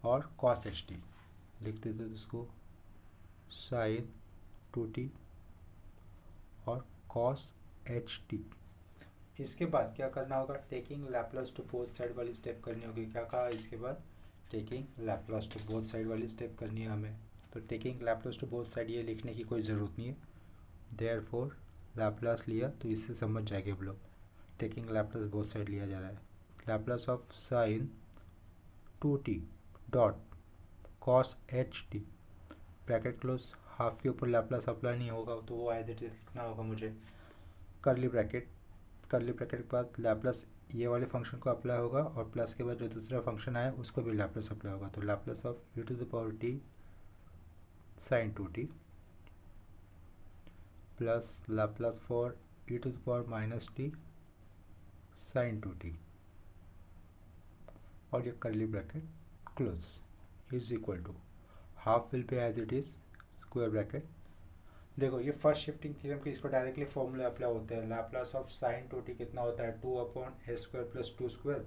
और कॉस एच टी लिख देते थे उसको, साइन 2t और कॉस एच टी। इसके बाद क्या करना होगा, taking Laplace to both side वाली स्टेप करनी होगी। क्या कहा इसके बाद, taking Laplace to both side वाली स्टेप करनी है हमें। तो taking Laplace to both side ये लिखने की कोई ज़रूरत नहीं है, देयरफॉर लैपलास लिया तो इससे समझ जाएंगे हम लोग। टेकिंग लैपलास बोथ साइड लिया जा रहा है, Laplace of sine 2t dot cos h T bracket close, half के ऊपर लैपलास अप्लाई नहीं होगा तो वो एज इट इज लिखना होगा मुझे, करली ब्रैकेट के बाद लैपलास ये वाले फंक्शन को अप्लाई होगा, और प्लस के बाद जो दूसरा फंक्शन आया उसको भी लैपलास अप्लाई होगा। तो Laplace of e to the power t sine 2t plus Laplace for e to the power minus t sine 2t, और ये curly bracket close is equal to, half will be as it is square bracket. देखो ये first shifting theorem के इसको directly formula apply होते हैं, Laplace of sine 2t कितना होता है, 2 upon a square plus 2 square,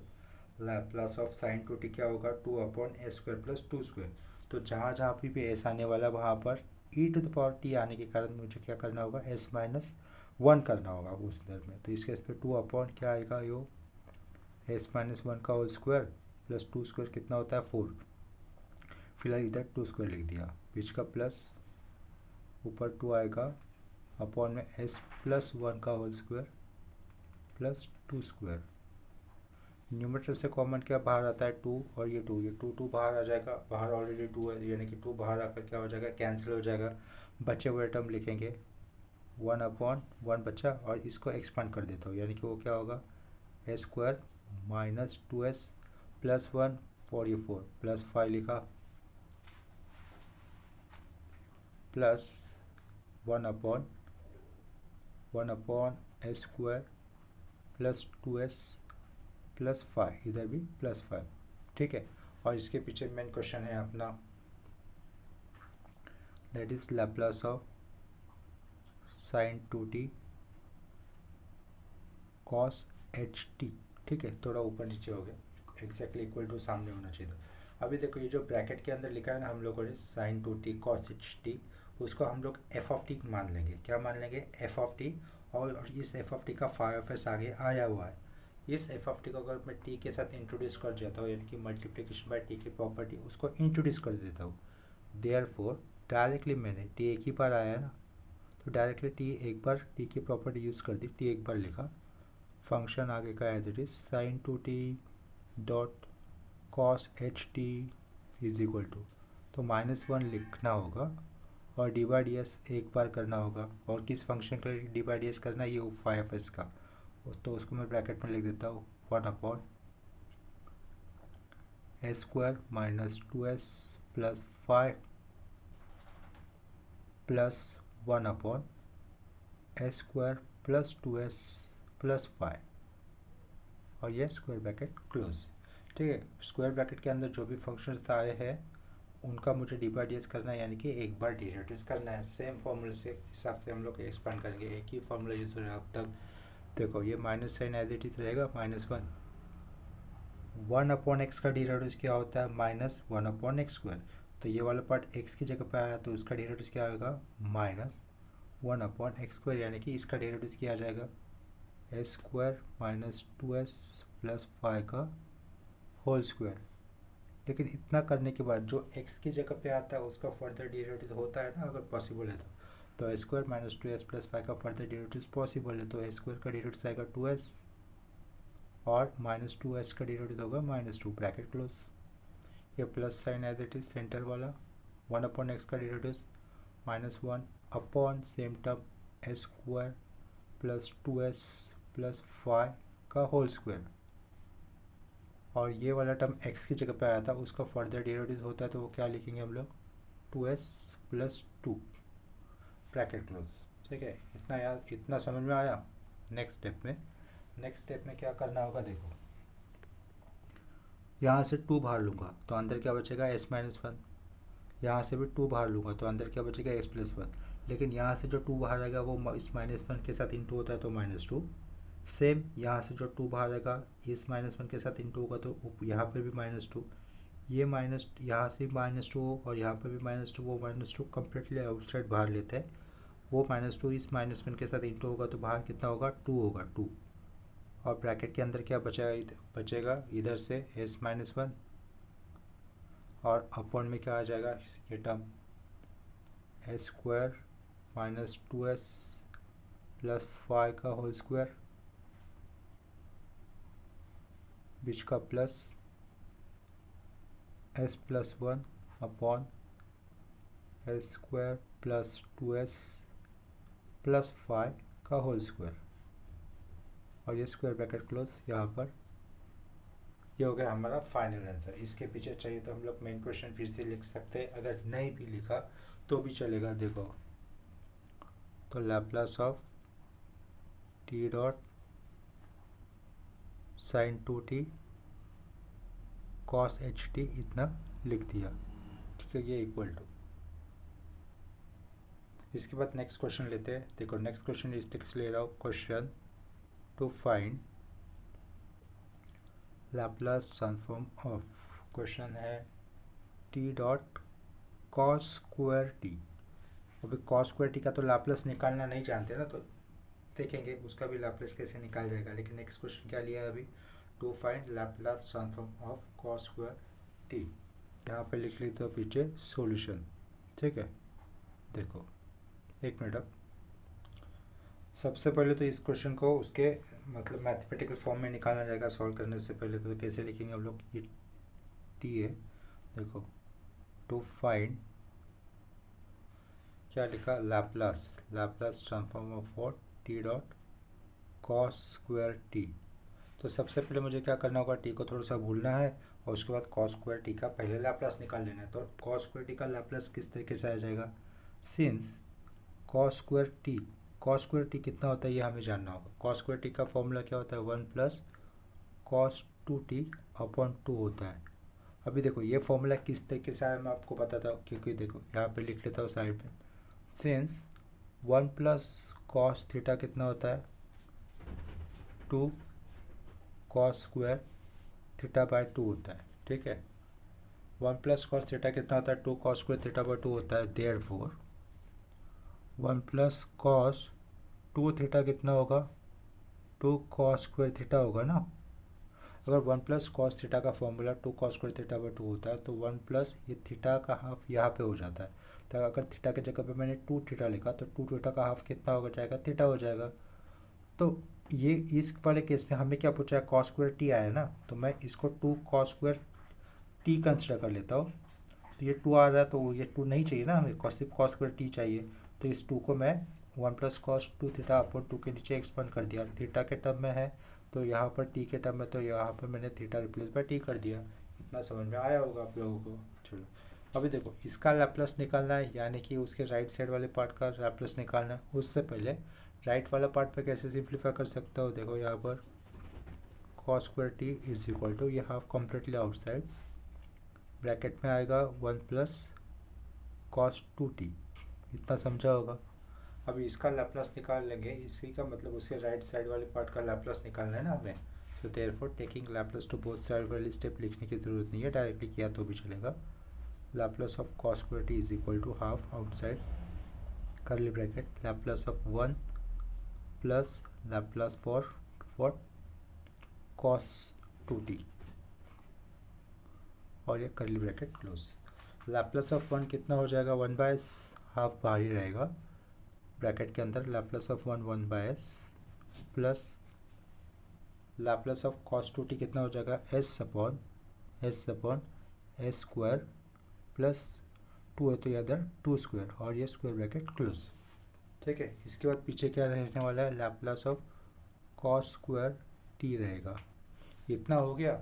Laplace of sine 2t क्या होगा, 2 upon a square plus 2 square. तो जहाँ जहाँ भी एस आने वाला वहाँ पर ई टू द पावर टी आने के कारण मुझे क्या करना होगा, एस माइनस 1 करना होगा उस दर में। तो इसके इस पर 2 अपॉन क्या आएगा, यो एस माइनस 1 का होल स्क्वायर प्लस 2 स्क्वायर कितना होता है 4, फिलहाल इधर 2 स्क्वायर लिख दिया, बीच का प्लस ऊपर 2 आएगा अपॉन में एस प्लस 1 का whole square plus 2 square, numerator से कॉमन क्या बाहर आता है 2, और ये 2 बाहर आ जाएगा, बाहर ऑलरेडी 2 है यानी कि 2 बाहर आकर क्या हो जाएगा, कैंसिल हो जाएगा, बचे हुए टर्म लिखेंगे 1 अपॉन 1 बचा, और इसको एक्सपांड कर देता हूँ यानी कि वो क्या होगा, ए स्क्वायर माइनस 2s प्लस 1 और ये 4 प्लस 5 लिखा, plus 1 upon a square plus 2s plus 5, इधर भी प्लस 5, ठीक है। और इसके पीछे मेन क्वेश्चन है अपना, that is Laplace of sine 2t cos h T, ठीक है, थोड़ा ऊपर नीचे हो गया, एग्जैक्टली इक्वल टू सामने होना चाहिए था। अभी देखो ये जो ब्रैकेट के अंदर लिखा है ना हम लोगों ने sign 2t cos h T, उसको हम लोग एफ ऑफ टी मान लेंगे, क्या मान लेंगे, एफ ऑफ टी, और इस एफ ऑफ टी का फाई ऑफ एस आगे आया हुआ है, इस एफ ऑफ टी को अगर मैं टी के साथ इंट्रोड्यूस कर देता हूँ यानी कि मल्टीप्लिकेशन बाय टी की प्रॉपर्टी उसको इंट्रोड्यूस कर देता हूँ, देयरफॉर डायरेक्टली मैंने टी एक ही बार आया ना, तो डायरेक्टली टी एक बार टी की प्रॉपर्टी यूज़ कर दी, टी एक बार लिखा, फंक्शन आगे का as it is sine 2t dot cos h t is equal to, तो -1 लिखना होगा और डी बाई डी एस एक बार करना होगा, और किस फंक्शन का डी बाई डी एस करना है, ये फाई ऑफ एस का, तो उसको मैं ब्रैकेट में लिख देता हूँ 1 upon a square minus 2s plus 5 plus 1 upon s square plus 2s plus 5 और ये स्क्वायर ब्रैकेट क्लोज। ठीक है, स्क्वायर ब्रैकेट के अंदर जो भी फंक्शंस आए हैं उनका मुझे डी बाई डी एस करना है, यानी कि एक बार डिरिवेटिव्स करना है। सेम फॉर्मूले से हिसाब से हम लोग एक्सपांड करेंगे, एक ही फॉर्मूला यूज़ हो रहा है अब तक। देखो ये minus sine as it is रहेगा, -1 1 अपॉन एक्स का डेरिवेटिव क्या होता है, -1 अपॉन एक्स स्क्वायर। तो ये वाला पार्ट एक्स की जगह पे आया तो उसका डेरिवेटिव क्या होगा, -1 अपॉन एक्स स्क्वायर, यानी कि इसका डेरिवेटिव क्या आ जाएगा, S square minus 2s plus 5 का होल स्क्वायर। लेकिन इतना करने के बाद जो x की जगह पे आता है उसका फर्दर डेरिवेटिव होता है ना, अगर पॉसिबल है तो S square minus 2s plus 5 का फर्दर डेरिवेटिव पॉसिबल है, तो एस स्क्वायर का डेरिवेटिव आएगा 2s और -2s का डेरिवेटिव होगा -2 ब्रैकेट क्लोज। ये plus sine as it is center वाला, 1 अपॉन एक्स का derivative -1 upon same term s square plus 2s plus 5 का होल स्क्वायर। और ये वाला टर्म x की जगह पे आया था उसका फर्दर डेरिवेटिव होता है तो वो क्या लिखेंगे हम लोग, 2s प्लस 2 ब्रैकेट क्लोज। ठीक है, इतना याद, इतना समझ में आया। नेक्स्ट स्टेप में क्या करना होगा, देखो यहाँ से 2 बाहर लूँगा तो अंदर क्या बचेगा s-1, यहाँ से भी 2 बाहर लूँगा तो अंदर क्या बचेगा s+1। लेकिन यहाँ से जो 2 बाहर आएगा वो इस -1 के साथ इंटू होता है तो -2। सेम यहाँ से जो 2 बाहर आएगा इस -1 के साथ इंटू होगा तो यहाँ पे भी -2, ये माइनस यहाँ से -2 और यहाँ पे भी -2, वो -2 कम्प्लीटली आउटसाइड बाहर लेते हैं। वो -2 इस -1 के साथ इंटू होगा तो बाहर कितना होगा, 2 होगा, 2। और ब्रैकेट के अंदर क्या बचेगा इधर से s-1 और अपॉन में क्या आ जाएगा, ये term s square minus 2s plus 5 का होल स्क्वायर बीच का plus s+1 upon s square plus 2s plus 5 का होल स्क्वायर और ये स्क्वायर ब्रैकेट क्लोज। यहाँ पर ये हो गया हमारा फाइनल आंसर। इसके पीछे चाहिए तो हम लोग मेन क्वेश्चन फिर से लिख सकते हैं, अगर नहीं भी लिखा तो भी चलेगा। देखो तो Laplace of t dot sine 2t cos ht इतना लिख दिया। ठीक है, ये इक्वल टू, इसके बाद नेक्स्ट क्वेश्चन लेते हैं। देखो नेक्स्ट क्वेश्चन इस तरीके से ले रहा हूँ, question to find Laplace transform of, question है t dot cos square t. अभी कॉस स्क्वायर टी का तो लैप्लास निकालना नहीं जानते ना, तो देखेंगे उसका भी लैप्लास कैसे निकाल जाएगा। लेकिन नेक्स्ट क्वेश्चन क्या लिया है अभी, to find Laplace transform of cos square t. यहाँ पे लिख लेते हो पीछे सॉल्यूशन। ठीक है, देखो एक मिनट, अब सबसे पहले तो इस क्वेश्चन को उसके मतलब मैथमेटिकल फॉर्म में निकालना जाएगा। सॉल्व करने से पहले तो कैसे लिखेंगे हम लोग, ये टी है, देखो टू फाइंड क्या लिखा, Laplace transform of what, T dot cos square T. तो सबसे पहले मुझे क्या करना होगा, टी को थोड़ा सा भूलना है और उसके बाद कॉस स्क्वायर टी का पहले लैप्लास निकाल लेना है। तो कॉस स्क्वायर टी का लैप्लास किस तरीके से आ जाएगा, सिंस कॉस स्क्वायर टी कितना होता है ये हमें जानना होगा। कॉस स्क्वायर टी का फॉर्मूला क्या होता है, 1 प्लस कॉस 2t अपॉन 2 होता है। अभी देखो ये फॉर्मूला किस तरीके से आया मैं आपको बताता हूँ, क्योंकि देखो यहाँ पे लिख लेता हूँ साइड पे, सिंस 1 प्लस कॉस थीटा कितना होता है, 2 कॉस स्क्वायर थीटा बाय 2 होता है। ठीक है, 1 प्लस कॉस थीटा कितना होता है, 2 कॉस स्क्वायर थीटा बाय 2 होता है। देयरफॉर 1 प्लस कॉस 2 थीटा कितना होगा, 2 कॉस स्क्वायर थीटा होगा ना। अगर 1 प्लस कॉस थीटा का formula 2 cos square theta by 2 होता है तो 1 प्लस ये थीटा का हाफ यहाँ पे हो जाता है। तो अगर थीटा की जगह पे मैंने 2 थीटा लिखा तो 2 थीटा का हाफ कितना हो जाएगा, थीटा हो जाएगा। तो ये इस वाले केस में हमें क्या पूछा है, कॉस स्क्वायर टी आया ना, तो मैं इसको 2 कॉस स्क्वायर टी कंसिडर कर लेता हूँ। तो ये 2 आ रहा है तो ये 2 नहीं चाहिए ना हमें, सिर्फ कॉस स्क्वायर टी चाहिए। तो इस 2 को मैं 1 प्लस कॉस 2 थीटा अपॉन 2 के नीचे एक्सपेंड कर दिया। थीटा के टर्म में है तो यहाँ पर टी के टर्म में, तो यहाँ पर मैंने थीटा रिप्लेस बाय टी कर दिया। इतना समझ में आया होगा आप लोगों को। चलो अभी देखो इसका लैप्लास निकालना है, यानी कि उसके राइट साइड वाले पार्ट का लैप्लास निकालना है। उससे पहले राइट वाला पार्ट पे कैसे सिंप्लीफाई कर सकता हो, देखो यहाँ पर cos square t is equal to, ये हाफ कम्प्लीटली आउटसाइड, ब्रैकेट में आएगा 1 प्लस cos 2t, इतना समझा होगा। अभी इसका लैप्लास निकाल लेंगे, इसी का मतलब उसके राइट साइड वाले पार्ट का लैप्लास निकालना है ना हमें। तो therefore taking Laplace to both side वाली स्टेप लिखने की ज़रूरत नहीं है, डायरेक्टली किया तो भी चलेगा। Laplace of cos square t is equal to half outside curly bracket Laplace of 1 plus Laplace for cos 2t और ये curly bracket close. Laplace of 1 कितना हो जाएगा, 1/s, हाफ बाहर ही रहेगा ब्रैकेट के अंदर। Laplace of 1 1/s plus Laplace of cos 2t कितना हो जाएगा, s upon s square plus 2 है तो ये इधर 2 स्क्वायर और ये स्क्वायर ब्रैकेट क्लोज। ठीक है, इसके बाद पीछे क्या रहने वाला है, Laplace of cos square T रहेगा। इतना हो गया।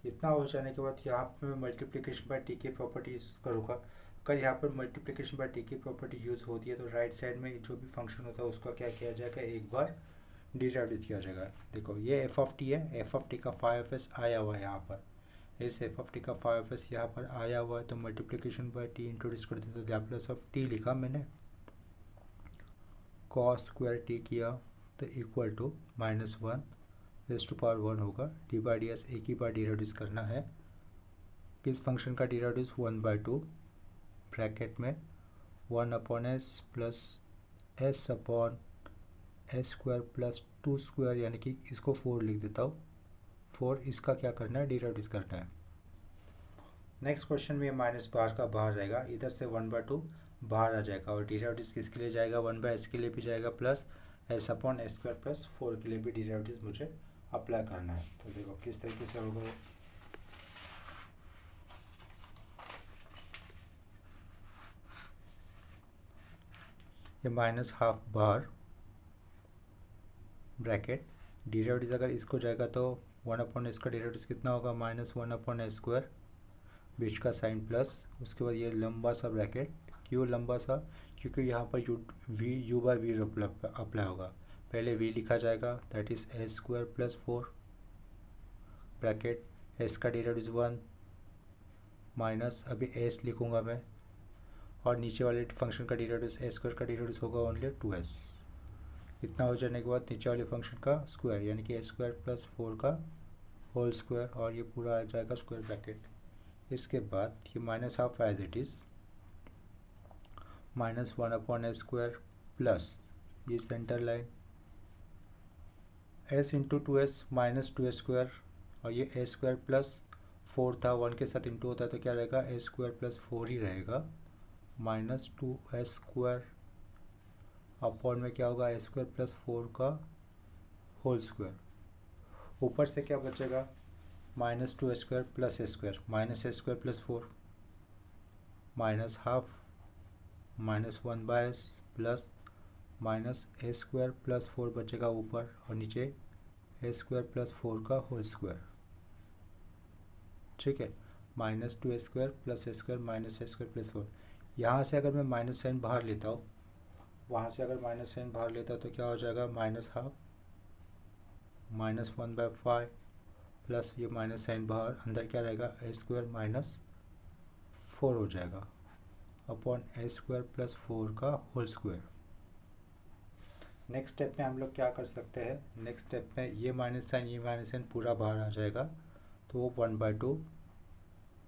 इतना हो जाने के बाद यहाँ पर मैं मल्टीप्लिकेशन बाय टी की प्रॉपर्टी यूज़ करूँगा। अगर यहाँ पर मल्टीप्लिकेशन बाय टी की प्रॉपर्टी यूज़ होती है तो राइट साइड में जो भी फंक्शन होता है उसका क्या किया जाएगा, एक बार डिराइव किया जाएगा। देखो ये एफ ऑफ टी है, एफ ऑफ टी का फाई ऑफ एस आया हुआ है यहाँ पर, इस एफ ऑफ टी का फाई ऑफ एस यहाँ पर आया हुआ है, तो मल्टीप्लिकेशन बाय टी इंट्रोड्यूस कर देते, तो लैप्लास ऑफ टी लिखा मैंने, cos स्क्वायर टी किया तो equal to -1 raise to power 1 होगा। डी बाई डी एस एक ही बार डिराइड्यूस करना है, किस फंक्शन का डिराइड्यूस, 1/2 ब्रैकेट में 1 upon S plus S upon s square plus 2 square, यानी कि इसको 4 लिख देता हूँ। 4 इसका क्या करना है, डिराइड्यूस करना है। नेक्स्ट क्वेश्चन में माइनस बाहर का बाहर रहेगा, इधर से 1/2 बाहर आ जाएगा और डिराइव्टिव्स किसके लिए जाएगा, 1/s के लिए भी जाएगा, plus s upon s square plus 4 के लिए भी डिराइव्टिव्स मुझे अप्लाई करना है। तो देखो किस तरीके से होगा, ये -12 बाहर ब्रैकेट, डिराइव्टिव्स अगर इसको जाएगा तो 1 अपॉन एस का डिराइव्टिव्स कितना होगा, -1 अपॉन एस स्क्वायर, बीच का साइन प्लस, उसके बाद ये लंबा सा ब्रैकेट। क्यों लंबा सा, क्योंकि यहाँ पर यू बाई वी अप्लाई होगा। पहले v लिखा जाएगा, that is S square plus 4 bracket, s का डिराइव्टिव्स 1 माइनस, अभी s लिखूँगा मैं, और नीचे वाले फंक्शन का डिराइव्टिव्स s स्क्वायर का डिराइव्टिव्स होगा ओनली 2s। इतना हो जाने के बाद नीचे वाले फंक्शन का स्क्वायर, यानी कि s स्क्वायर प्लस 4 का होल स्क्वायर, और ये पूरा आ जाएगा स्क्वायर ब्रैकेट। इसके बाद ये -12 as it is, -1 upon s square plus ये centre line s into 2s -2s square, और ये s स्क्वायर प्लस 4 था, 1 के साथ इंटू होता है तो क्या रहेगा, s स्क्वायर प्लस 4 ही रहेगा, -2s स्क्वायर अपॉन में क्या होगा, s स्क्वायर प्लस 4 का होल स्क्वायर। ऊपर से क्या बचेगा, -2s square plus s square, -s square plus 4 -12 -1/s plus -s square plus 4 बचेगा ऊपर, और नीचे s स्क्वायर प्लस 4 का होल स्क्वायर। ठीक है, -2s square plus s square minus s square plus 4। यहाँ से अगर मैं माइनस साइन बाहर लेता हूँ, वहाँ से अगर माइनस साइन बाहर लेता तो क्या हो जाएगा, -12 -1/5 प्लस ये माइनस साइन बाहर, अंदर क्या रहेगा, s स्क्वायर माइनस 4 हो जाएगा अपॉन s स्क्वायर प्लस 4 का होल स्क्वायर। नेक्स्ट स्टेप में हम लोग क्या कर सकते हैं, नेक्स्ट स्टेप में ये माइनस साइन पूरा बाहर आ जाएगा, तो वो 1/2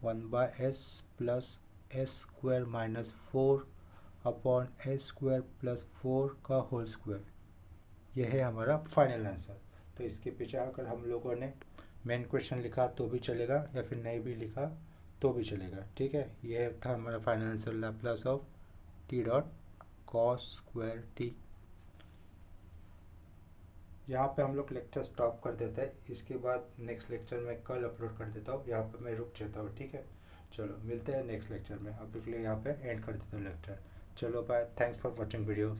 1/s plus s square minus 4 upon s square plus 4 का होल स्क्वायर, ये है हमारा फाइनल आंसर। तो इसके पीछे अगर हम लोगों ने मेन क्वेश्चन लिखा तो भी चलेगा, या फिर नहीं भी लिखा तो भी चलेगा। ठीक है, ये था हमारा final answer, Laplace of T dot cos square t. यहाँ पे हम लोग लेक्चर स्टॉप कर देते हैं, इसके बाद नेक्स्ट लेक्चर में कल अपलोड कर देता हूँ, यहाँ पे मैं रुक जाता हूँ। ठीक है, चलो मिलते हैं नेक्स्ट लेक्चर में, अभी के लिए यहाँ पे एंड कर देता हूँ लेक्चर। चलो bye, thanks for watching videos.